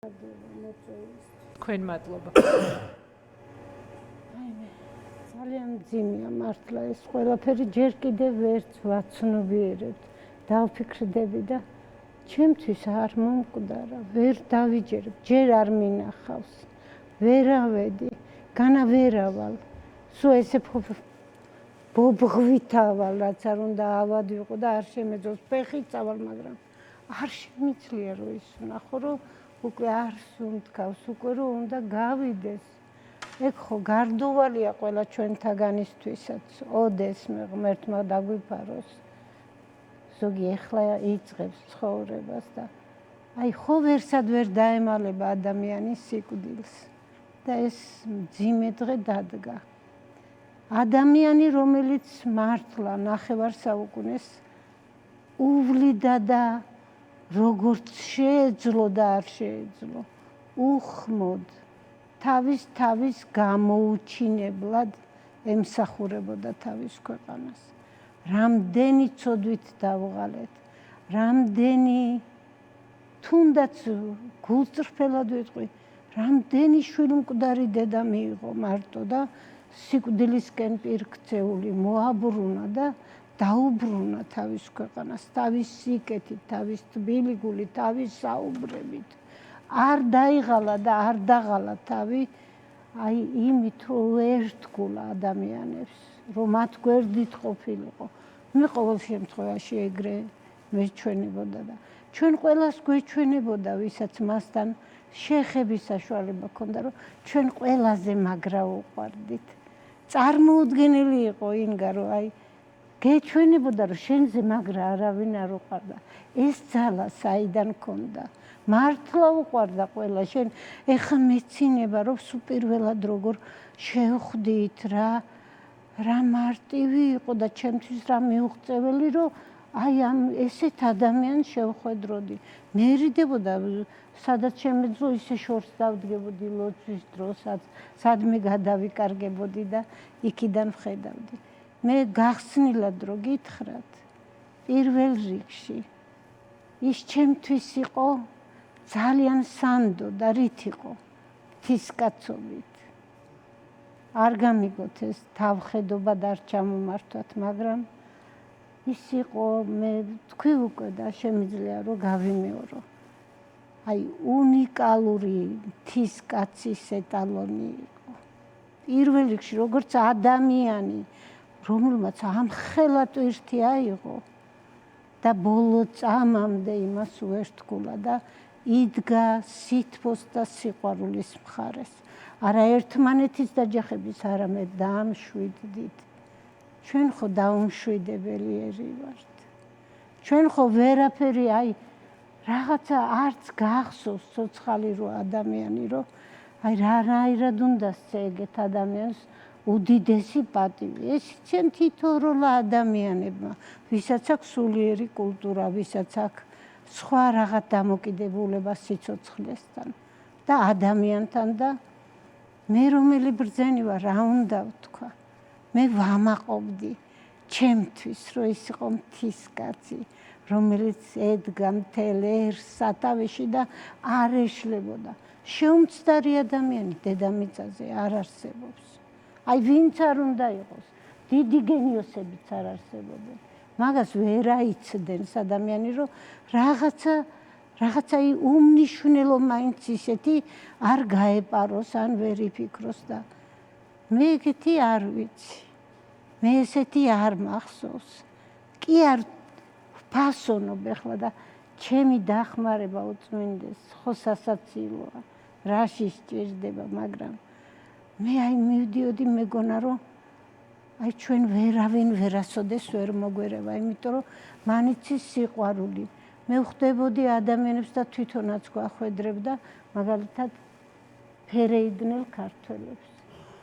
თქვენ მადლობა. ძალიან მძიმეა მართლა ეს ყველაფერი ჯერ კიდევ ვერც ვაცნობიერებთ. დავფიქრდები და ჩემთვის არ მომკვდარა, ვერ დავიჯერებ, ჯერ არ მინახავს. ვერავედი, განა ვერავალ. სულ ესე ბობღვითავალ, რაც არ უნდა ავად ვიყო და არ შემეძლოს ფეხით წავალ, მაგრამ არ შემიძლია რომ ის ვნახო, რომ უკვე არ სუნთქავს, უკვე რომ უნდა გავიდეს. ეგ ხო გარდუვალია ყველა ჩვენთაგანისთვისაც. ოდეს მე ღმერთმა დაგვიფაროს. ზოგი ეხლა იწყებს ცხოვრებას და აი ხო ვერსად ვერ დაემალება ადამიანის სიკვდილს. და ეს მძიმე დღე დადგა. ადამიანი, რომელიც მართლა ნახევარ საუკუნეს უვლიდა და როგორც შეეძლო და არ შეეძლო, უხმოდ თავის გამოუჩინებლად ემსახურებოდა თავის ქვეყანას. რამდენი ცოდვით დავღალეთ, რამდენი თუნდაც გულწრფელად ვიტყვი, რამდენი შვილმკვდარი დედა მიიღო მარტო და სიკვდილისკენ პირქცეული მოაბრუნა და დაუბრუნა თავის ქვეყანას, თავის სიკეთით, თავის თბილი გულით, თავის საუბრებით. არ დაიღალა და არ დაღალა თავი აი იმით, რომ ერთგულა ადამიანებს, რომ მათ გვერდით ყოფილიყო. მე ყოველ შემთხვევაში ეგრე მეჩვენებოდა და ჩვენ ყველას გვეჩვენებოდა, ვისაც მასთან შეხების საშუალება ჰქონდა, რომ ჩვენ ყველაზე მაგრა უყვარდით. წარმოუდგენელი იყო ინგა, რომ აი გეჩვენებოდა, რომ შენზე მაგრა არავინ არ უყვარდა. ეს ძალა საიდან ჰქონდა? მართლა უყვარდა ყველა შენ. ეხა მეცინება, რომ სუპირველად როგორ შევხვდით რა მარტივი იყო და ჩემთვის რა მიუღწეველი, რომ აი ამ ესეთ ადამიანს შევხვედროდი. მერიდებოდა, სადაც შემეძლო ისე შორს დავდგებოდი ლოცვის დროსაც, სადმე გადავიკარგებოდი და იქიდან ვხედავდი. მე გახსნილად რო გითხრათ, პირველ რიგში ის ჩემთვის იყო ძალიან სანდო და რით იყო? თისკაცობით. არ გამიგოთ ეს თავხედობა და არ ჩამომართვათ, მაგრამ ის იყო, მე თქვი უკვე და შემიძლია რომ გავიმეორო. აი უნიკალური თისკაცის ეტალონი იყო. პირველ რიგში როგორც ადამიანი, რომელმაც ამხელა ტვირთი აიღო და ბოლო წამამდე იმას უერთგულა და იდგა სითბოს და სიყვარულის მხარეს. არა ერთმანეთის დაჯახების, არამედ დაამშვიდდით. ჩვენ ხო დაუმშვიდებელი ვართ. ჩვენ ხო ვერაფერი აი რაღაცა არც გახსოვს ცოცხალი რო ადამიანი, რომ აი რანაირად უნდა სწეგეთ ადამიანს უდიდესი პატივი. ეს ჩვენ თითოეულა ადამიანებმა, ვისაც აქვს სულიერი კულტურა, ვისაც აქვს სხვა რაღაც დამოკიდებულება სიცოცხლესთან და ადამიანთან და მე რომელი ბრძენი ვარ, რა უნდა ვთქვა? მე ვამაყობდი ჩემთვის, რომ ის იყო მთისკაცი, რომელიც ედგა მთელ ერს სათავეში და არ ეშლებოდა. შეუმცდარი ადამიანი დედამიწაზე არ არსებობს. აი ვინც არ უნდა იყოს, დიდი გენიოსებიც არ არსებობენ. მაგას ვერ აიცდენ ადამიანი, რომ რაღაცა უმნიშვნელო მაინც ისეთი არ გაეპაროს ან ვერ იფიქროს და მე ეგეთი არ ვიცი. მე ესეთი არ მახსოვს. კი არ ვფასონობ ეხლა და ჩემი დახმარება უწმინდეს ხო სასაცილოა. რაში სჭირდება, მაგრამ მე აი მივდიოდი მეგონა, რომ აი ჩვენ ვერავინ ვერასოდეს ვერ მოგვერევა, იმიტომ რომ მან იცის სიყვარული. მე ვხვდებოდი ადამიანებს და თვითონაც გვახვედრებდა, მაგალითად ფერეიდნელ ქართველებს,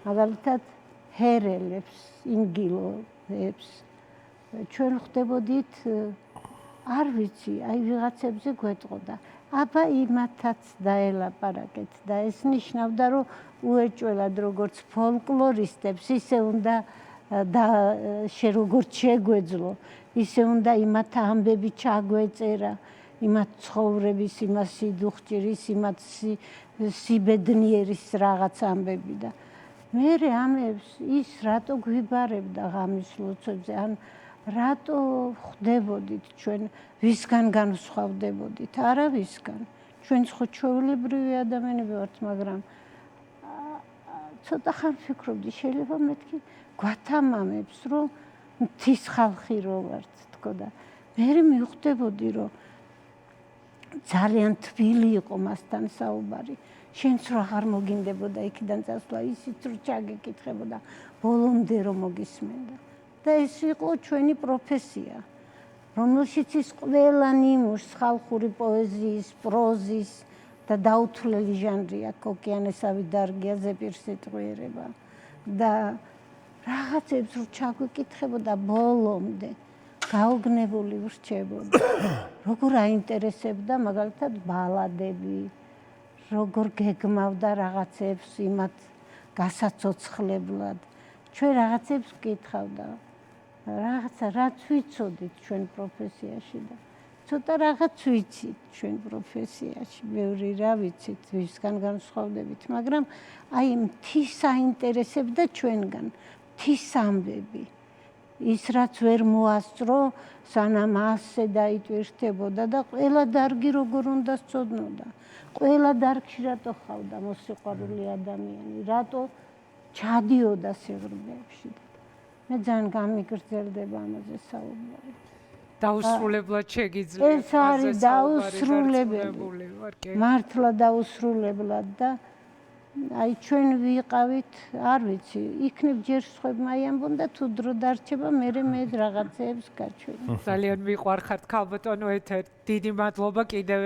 მაგალითად ჰერელებს, ინგილოებს. ჩვენ ვხვდებოდით, არ ვიცი, აი ვიღაცებზე გვეტყოდა. აბა იმათაც დაელაპარაკეთ და ეს ნიშნავდა, რომ უეჭველად როგორც ფოლკლორისტებს, ისე უნდა და როგორც შეგვეძლო, ისე უნდა იმათ ამბები ჩაგვეწერა, იმათ ცხოვრების, იმათ სიდუხჭირის, იმათ სიბედნიერის რაღაც ამბები და მე ამებს ის რატო გვიბარებდა ღამის ლოცვებზე, ან რატო ხვდებოდით ჩვენ, ვისგან განსხვავდებოდით? არავისგან. ჩვენ ხო ჩვეულებრივი ადამიანები ვართ, მაგრამ ცოტა ხან ვფიქრობდი, შეიძლება მეთქი გვათამამებს, რომ მთის ხალხი რო ვართ, თქო და მე მივხვდებოდი, რომ ძალიან თბილი იყო მასთან საუბარი. შენც რო აღარ მოგინდებოდა იქიდან წასვლა, ისიც რო ჩაგეკითხებოდა, ბოლომდე რომ მოგისმენდა. და ეს იყო ჩვენი პროფესია, რომელშიც ის ყველა ნიმუშს ხალხური პოეზიის, პროზის და დაუთვლელი ჟანრი აქვს, ოკეანესავი დარგია, ზეპირსიტყვიერება და რაღაცებს რო ჩაგვეკითხებოდა ბოლომდე, გაოგნებული ვრჩებოდა. როგორ აინტერესებდა მაგალითად ბალადები, როგორ გეგმავდა რაღაცებს იმათ გასაცოცხლებლად. ჩვენ რაღაცებს ვკითხავდა. რაღაცა რაც ვიცოდით ჩვენ პროფესიაში და ცოტა რაღაც ვიცით ჩვენ პროფესიაში, ბევრი რა ვიცით, ვისგან განსხვავდებით, მაგრამ აი მთის აინტერესებდა ჩვენგან, მთის ამბები. ის რაც ვერ მოასწრო, სანამ ასე დაიტვირთებოდა და ყველა დარგი როგორ უნდა სწოდნოდა. ყველა დარგში რატო ხავდა მოსიყვარული ადამიანი, რატო ჩადიოდა სიღრმეებში. მე ძალიან გამიგრძელდება ამაზე საუბარი. დაუსრულებლად შეგიძლია. ეს არის დაუსრულებელი. მართლა დაუსრულებლად და აი ჩვენ ვიყავით, არ ვიცი, იქნებ ჯერ სხვებმა იამბონ და თუ დრო დარჩება, მე რაღაცეებს გაჩვენ. ძალიან მიყვარხართ ქალბატონო ეთერ. დიდი მადლობა კიდევ